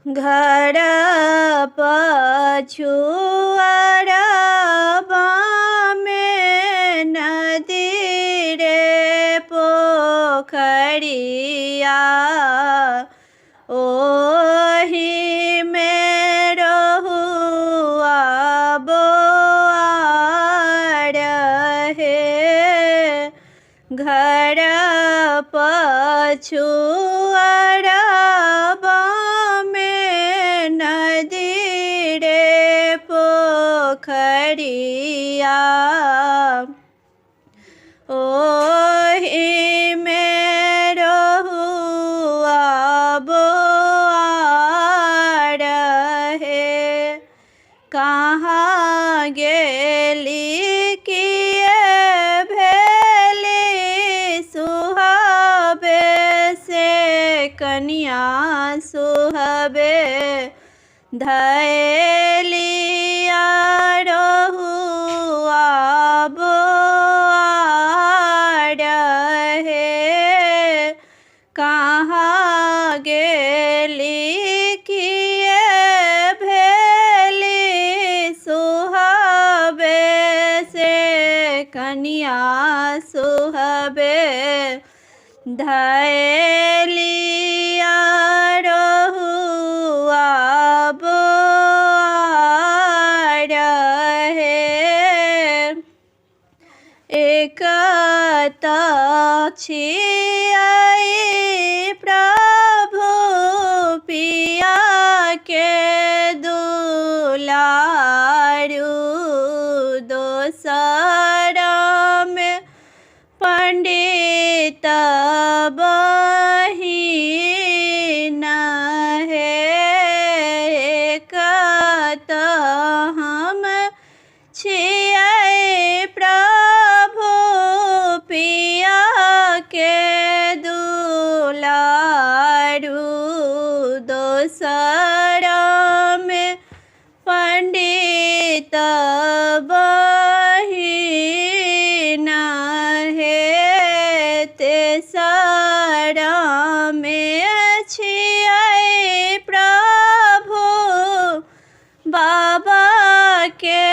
घर पछुआरबा में नदी रे पोखरिया, ओही में रहुआ बोआर हे। घर पछुआरबा में नदी रे पोखरिया, ओही में रहुआ बोआर हे। कहाँ गेली किए भेली सुहाबे से कन्या सुहाबे, धैलिया रहुआ बोआर हे। कहाँ गेली किए भेली सुहाबे से कन्या सुहाबे, धैलिया रहुआ बोआर हे। एक छियाई प्रभु पिया के दुलारू, दोसर में पंडित बहिन हे। एक हम छियै प्रभु पिया के दुलारू, दोसर में पंडित बहिन हे। तेसर में छियै प्रभु बाबा के